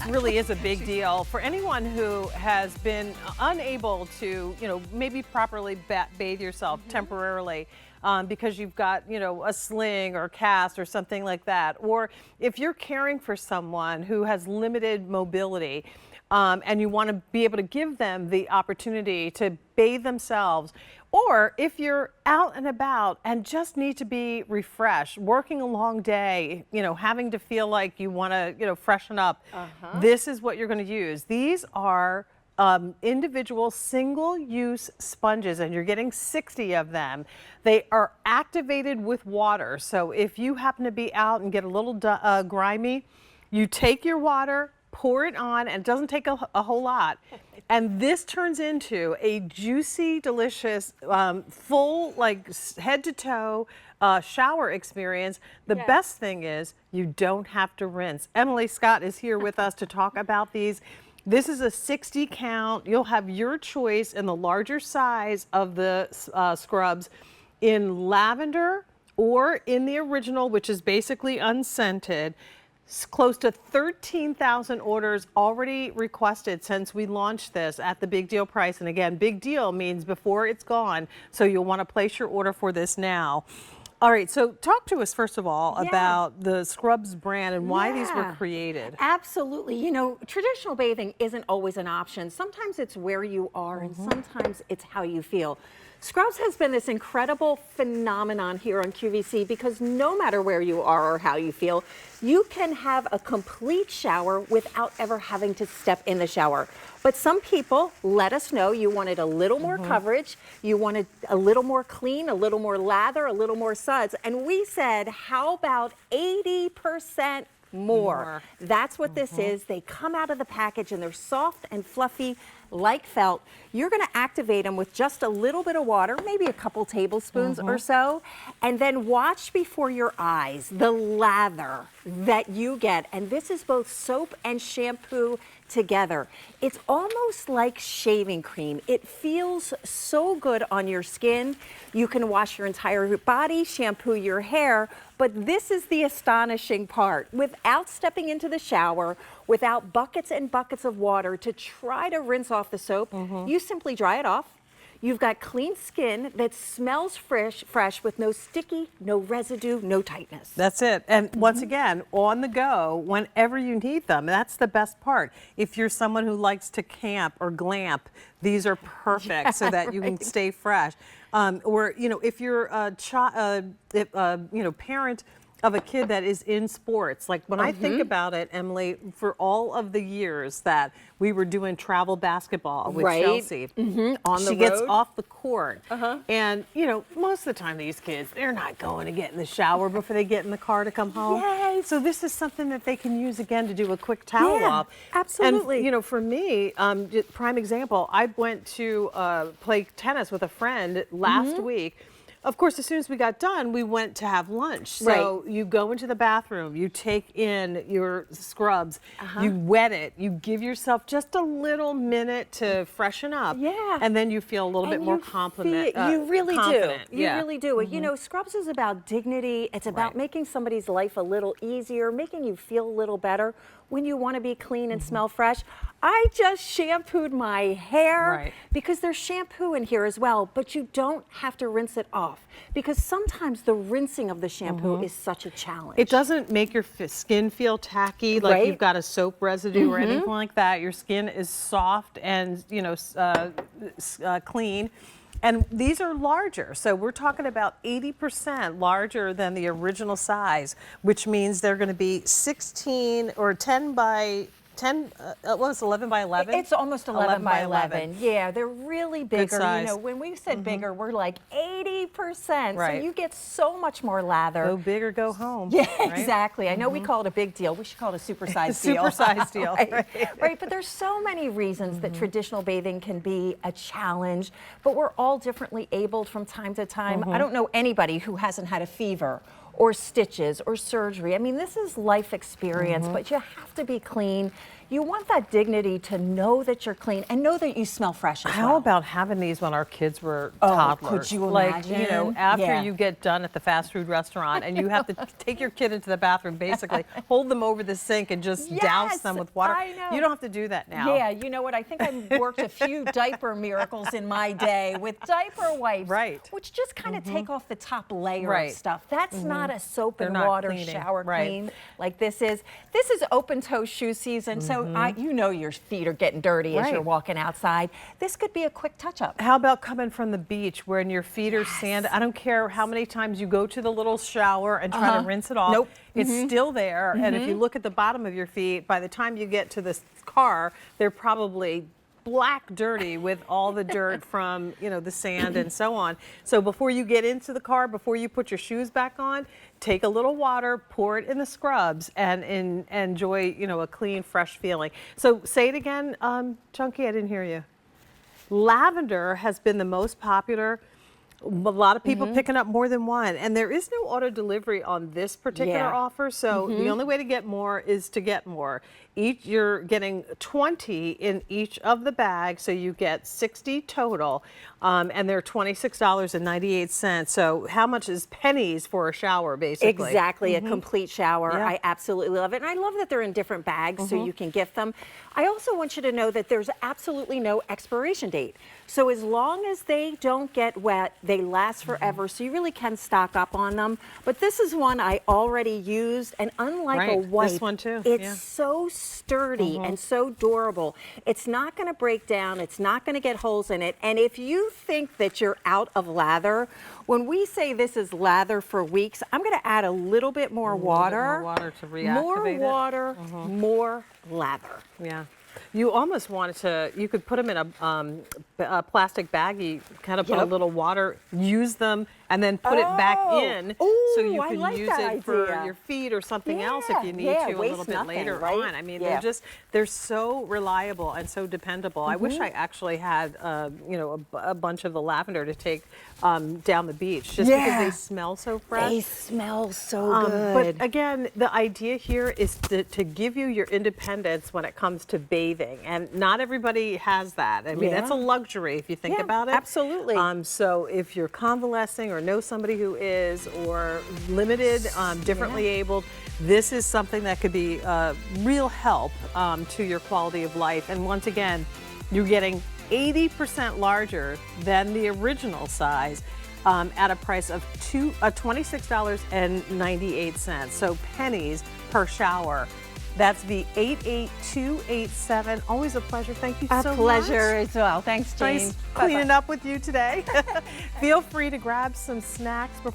this really is a big deal for anyone who has been unable to, maybe properly bathe yourself temporarily. Because you've got, a sling or cast or something like that. Or if you're caring for someone who has limited mobility and you want to be able to give them the opportunity to bathe themselves, or if you're out and about and just need to be refreshed, working a long day, having to feel like you want to, freshen up, this is what you're going to use. These are individual single-use sponges, and you're getting 60 of them. They are activated with water, so if you happen to be out and get a little grimy, you take your water, pour it on, and it doesn't take a whole lot, and this turns into a juicy, delicious, full, like head-to-toe shower experience. The best thing is you don't have to rinse. Emily Scott is here with us to talk about these. This is a 60 count. You'll have your choice in the larger size of the Scrubzz in lavender or in the original, which is basically unscented. Close to 13,000 orders already requested since we launched this at the big deal price. And again, big deal means before it's gone. So you'll want to place your order for this now. All right, so talk to us first of all about the Scrubzz brand and why these were created. Absolutely. Traditional bathing isn't always an option. Sometimes it's where you are and sometimes it's how you feel. Scrubzz has been this incredible phenomenon here on QVC because no matter where you are or how you feel, you can have a complete shower without ever having to step in the shower. But some people let us know you wanted a little more coverage, you wanted a little more clean, a little more lather, a little more suds, and we said, how about 80% more? That's what this is. They come out of the package and they're soft and fluffy like felt. You're going to activate them with just a little bit of water, maybe a couple tablespoons or so, and then watch before your eyes the lather that you get. And this is both soap and shampoo together. It's almost like shaving cream. It feels so good on your skin. You can wash your entire body, shampoo your hair, but this is the astonishing part. Without stepping into the shower, without buckets and buckets of water to try to rinse off the soap, you simply dry it off. You've got clean skin that smells fresh with no sticky, no residue, no tightness. That's it. And once again, on the go, whenever you need them. That's the best part. If you're someone who likes to camp or glamp, these are perfect so that you can stay fresh. Or, if you're a parent of a kid that is in sports. Like when I think about it, Emily, for all of the years that we were doing travel basketball with Chelsea, she gets off the court. And, most of the time these kids, they're not going to get in the shower before they get in the car to come home. So this is something that they can use again to do a quick towel off. Absolutely. And, for me, prime example, I went to play tennis with a friend last week. Of course, as soon as we got done, we went to have lunch. So you go into the bathroom, you take in your Scrubzz, you wet it, you give yourself just a little minute to freshen up. And then you feel a little bit more confident. You really do. You really do. Scrubzz is about dignity. It's about making somebody's life a little easier, making you feel a little better when you want to be clean and smell fresh. I just shampooed my hair because there's shampoo in here as well, but you don't have to rinse it off because sometimes the rinsing of the shampoo is such a challenge. It doesn't make your skin feel tacky, like you've got a soap residue or anything like that. Your skin is soft and, clean. And these are larger, so we're talking about 80% larger than the original size, which means they're going to be 16 or 10 by 10, what was 11 by 11? It's almost 11 by 11. Yeah, they're really bigger. Good size. When we said bigger, we're like 80%. So you get so much more lather. Go big or go home. Yeah, exactly. I know we call it a big deal. We should call it a supersized deal. Supersized deal. Right, but there's so many reasons that traditional bathing can be a challenge, but we're all differently abled from time to time. I don't know anybody who hasn't had a fever or stitches or surgery. I mean, this is life experience, but you have to be clean. You want that dignity to know that you're clean and know that you smell fresh as well. How about having these when our kids were toddlers? Could you like, you know, imagine? after Yeah. you get done at the fast food restaurant and you have to take your kid into the bathroom, basically hold them over the sink and just douse Yes, them with water. I know. You don't have to do that now. Yeah, you know what? I think I worked a few diaper miracles in my day with diaper wipes, Right. which just kind of take off the top layer Right. of stuff. That's not a soap They're and not water cleaning. shower Right. clean like this is. This is open toe shoe season, so you know your feet are getting dirty as you're Right. walking outside. This could be a quick touch-up. How about coming from the beach when your feet are sand? I don't care how many times you go to the little shower and try to rinse it off. Nope. It's still there. And if you look at the bottom of your feet, by the time you get to this car, they're probably black dirty with all the dirt from, you know, the sand and so on. So before you get into the car, before you put your shoes back on, take a little water, pour it in the Scrubzz, and enjoy, you know, a clean, fresh feeling. So say it again, Chunky, I didn't hear you. Lavender has been the most popular. A lot of people picking up more than one, and there is no auto delivery on this particular Yeah. offer, so the only way to get more is to get more. You're getting 20 in each of the bags, so you get 60 total, and they're $26.98. So how much is pennies for a shower, basically? Exactly, a complete shower. Yeah. I absolutely love it. And I love that they're in different bags so you can gift them. I also want you to know that there's absolutely no expiration date. So as long as they don't get wet, they last forever. So you really can stock up on them. But this is one I already used, and unlike a Right, this wipe, one too, it's yeah. so sturdy and so durable. It's not going to break down. It's not going to get holes in it. And if you think that you're out of lather, when we say this is lather for weeks, I'm going to add a little bit more water. more water to reactivate More it. water, more lather. Yeah. You almost wanted to, you could put them in a plastic baggie, kind of put a Yep. little water, use them, and then put it back in so Ooh, you I can like use that it for idea. your feet or something else if you need Yeah, to a waste little bit nothing, later right? on. I mean, Yeah. they're so reliable and so dependable. I wish I actually had, you know, a bunch of the lavender to take down the beach just because Yeah. they smell so fresh. They smell so good. But again, the idea here is to give you your independence when it comes to bathing, and not everybody has that. I mean, that's a Yeah. luxury if you think Yeah, about it. absolutely. So if you're convalescing or know somebody who is, or limited, differently abled, this is something that could be real help to your quality of life. And once again, you're getting 80% larger than the original size at a price of $26.98. So pennies per shower. That's the 88287. Always a pleasure. Thank you so much. A pleasure as well. Thanks, Jane. Nice cleaning up with you today. Feel free to grab some snacks before